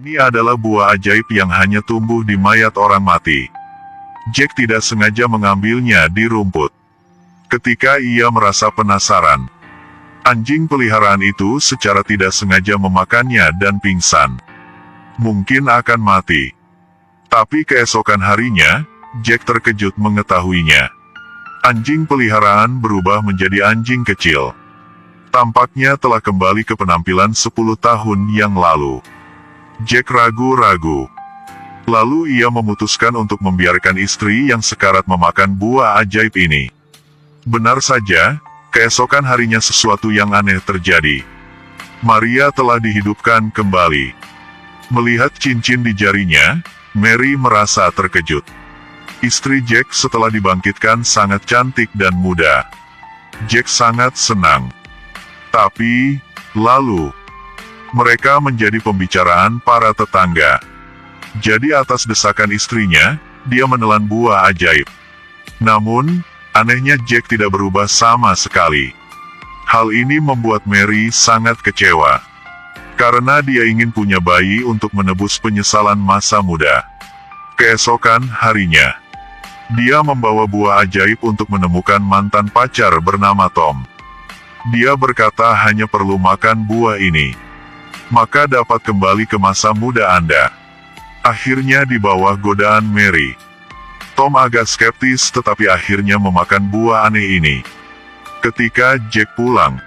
Ini adalah buah ajaib yang hanya tumbuh di mayat orang mati. Jack tidak sengaja mengambilnya di rumput. Ketika ia merasa penasaran, anjing peliharaan itu secara tidak sengaja memakannya dan pingsan. Mungkin akan mati. Tapi keesokan harinya, Jack terkejut mengetahuinya. Anjing peliharaan berubah menjadi anjing kecil. Tampaknya telah kembali ke penampilan 10 tahun yang lalu. Jack ragu-ragu. Lalu ia memutuskan untuk membiarkan istri yang sekarat memakan buah ajaib ini. Benar saja, keesokan harinya sesuatu yang aneh terjadi. Maria telah dihidupkan kembali. Melihat cincin di jarinya, Mary merasa terkejut. Istri Jack setelah dibangkitkan sangat cantik dan muda. Jack sangat senang. Tapi, lalu, mereka menjadi pembicaraan para tetangga. Jadi atas desakan istrinya, dia menelan buah ajaib. Namun, anehnya Jack tidak berubah sama sekali. Hal ini membuat Mary sangat kecewa. Karena dia ingin punya bayi untuk menebus penyesalan masa muda. Keesokan harinya, dia membawa buah ajaib untuk menemukan mantan pacar bernama Tom. Dia berkata hanya perlu makan buah ini, maka dapat kembali ke masa muda Anda. Akhirnya di bawah godaan Mary, Tom agak skeptis tetapi akhirnya memakan buah aneh ini. Ketika Jack pulang,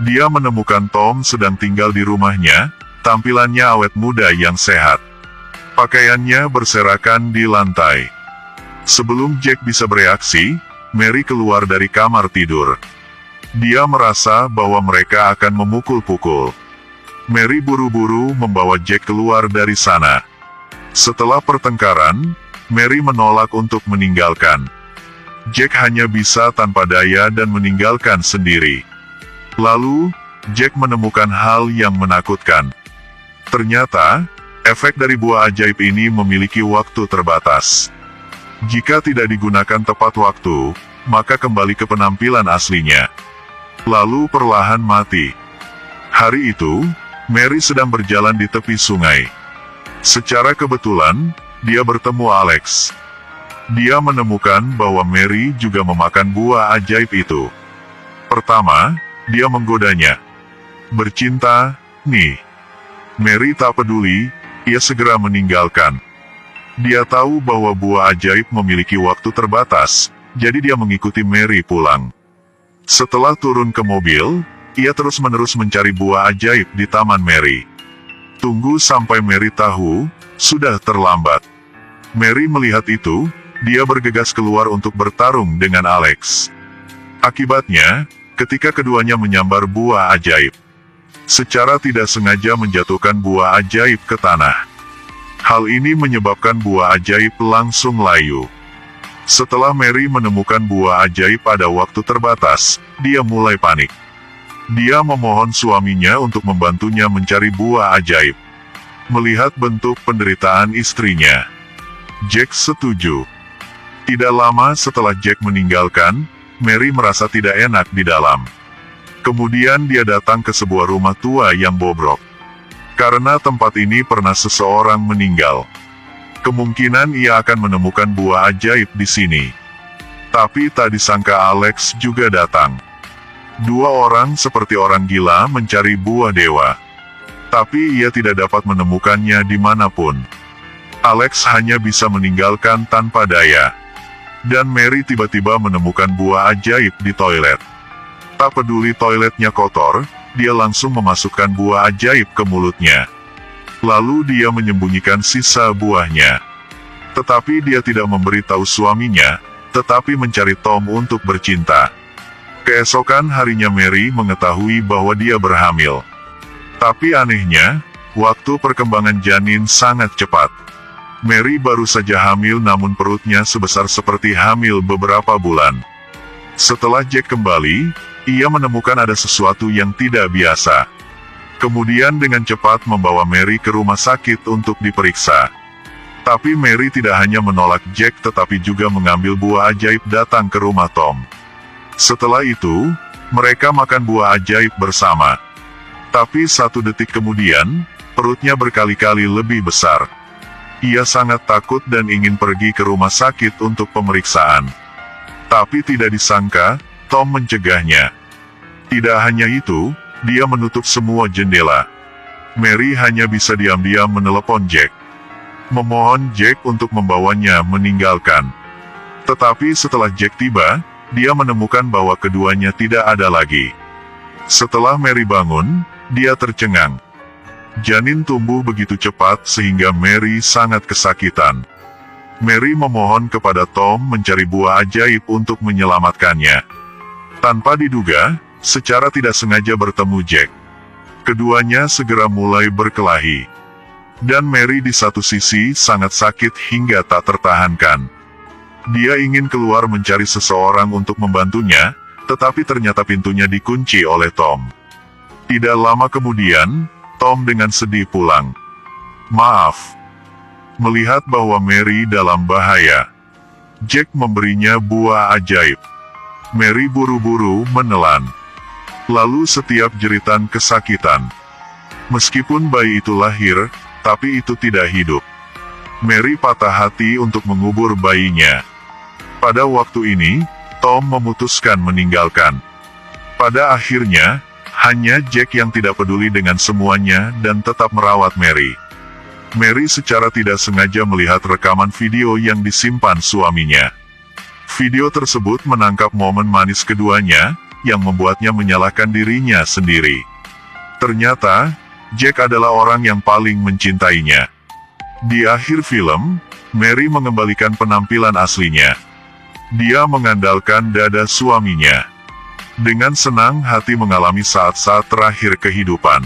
dia menemukan Tom sedang tinggal di rumahnya, tampilannya awet muda yang sehat. Pakaiannya berserakan di lantai. Sebelum Jack bisa bereaksi, Mary keluar dari kamar tidur. Dia merasa bahwa mereka akan memukul-pukul. Mary buru-buru membawa Jack keluar dari sana. Setelah pertengkaran, Mary menolak untuk meninggalkan. Jack hanya bisa tanpa daya dan meninggalkan sendiri. Lalu, Jack menemukan hal yang menakutkan. Ternyata, efek dari buah ajaib ini memiliki waktu terbatas. Jika tidak digunakan tepat waktu, maka kembali ke penampilan aslinya. Lalu perlahan mati. Hari itu, Mary sedang berjalan di tepi sungai. Secara kebetulan, dia bertemu Alex. Dia menemukan bahwa Mary juga memakan buah ajaib itu. Pertama, dia menggodanya. Bercinta, nih. Mary tak peduli, ia segera meninggalkan. Dia tahu bahwa buah ajaib memiliki waktu terbatas, jadi dia mengikuti Mary pulang. Setelah turun ke mobil, ia terus-menerus mencari buah ajaib di taman Mary. Tunggu sampai Mary tahu, sudah terlambat. Mary melihat itu, dia bergegas keluar untuk bertarung dengan Alex. Akibatnya, ketika keduanya menyambar buah ajaib, secara tidak sengaja menjatuhkan buah ajaib ke tanah. Hal ini menyebabkan buah ajaib langsung layu. Setelah Mary menemukan buah ajaib pada waktu terbatas, dia mulai panik. Dia memohon suaminya untuk membantunya mencari buah ajaib. Melihat bentuk penderitaan istrinya, Jack setuju. Tidak lama setelah Jack meninggalkan, Mary merasa tidak enak di dalam. Kemudian dia datang ke sebuah rumah tua yang bobrok. Karena tempat ini pernah seseorang meninggal, kemungkinan ia akan menemukan buah ajaib di sini. Tapi tak disangka Alex juga datang. Dua orang seperti orang gila mencari buah dewa. Tapi ia tidak dapat menemukannya dimanapun. Alex hanya bisa meninggalkan tanpa daya. Dan Mary tiba-tiba menemukan buah ajaib di toilet. Tak peduli toiletnya kotor, dia langsung memasukkan buah ajaib ke mulutnya. Lalu dia menyembunyikan sisa buahnya. Tetapi dia tidak memberitahu suaminya, tetapi mencari Tom untuk bercinta. Keesokan harinya Mary mengetahui bahwa dia berhamil. Tapi anehnya, waktu perkembangan janin sangat cepat. Mary baru saja hamil namun perutnya sebesar seperti hamil beberapa bulan. Setelah Jack kembali, ia menemukan ada sesuatu yang tidak biasa. Kemudian dengan cepat membawa Mary ke rumah sakit untuk diperiksa. Tapi Mary tidak hanya menolak Jack tetapi juga mengambil buah ajaib datang ke rumah Tom. Setelah itu, mereka makan buah ajaib bersama. Tapi 1 detik kemudian, Perutnya berkali-kali lebih besar. Ia sangat takut dan ingin pergi ke rumah sakit untuk pemeriksaan. Tapi tidak disangka, Tom mencegahnya. Tidak hanya itu, dia menutup semua jendela. Mary hanya bisa diam-diam menelepon Jack. Memohon Jack untuk membawanya meninggalkan. Tetapi setelah Jack tiba, dia menemukan bahwa keduanya tidak ada lagi. Setelah Mary bangun, dia tercengang. Janin tumbuh begitu cepat sehingga Mary sangat kesakitan. Mary memohon kepada Tom mencari buah ajaib untuk menyelamatkannya. Tanpa diduga, secara tidak sengaja bertemu Jack. Keduanya segera mulai berkelahi. Dan Mary di satu sisi sangat sakit hingga tak tertahankan. Dia ingin keluar mencari seseorang untuk membantunya, tetapi ternyata pintunya dikunci oleh Tom. Tidak lama kemudian, Tom dengan sedih pulang. Maaf. Melihat bahwa Mary dalam bahaya, Jack memberinya buah ajaib. Mary buru-buru menelan. Lalu setiap jeritan kesakitan. Meskipun bayi itu lahir, tapi itu tidak hidup. Mary patah hati untuk mengubur bayinya. Pada waktu ini, Tom memutuskan meninggalkan. Pada akhirnya, hanya Jack yang tidak peduli dengan semuanya dan tetap merawat Mary. Mary secara tidak sengaja melihat rekaman video yang disimpan suaminya. Video tersebut menangkap momen manis keduanya, yang membuatnya menyalahkan dirinya sendiri. Ternyata, Jack adalah orang yang paling mencintainya. Di akhir film, Mary mengembalikan penampilan aslinya. Dia mengandalkan dada suaminya. Dengan senang hati mengalami saat-saat terakhir kehidupan.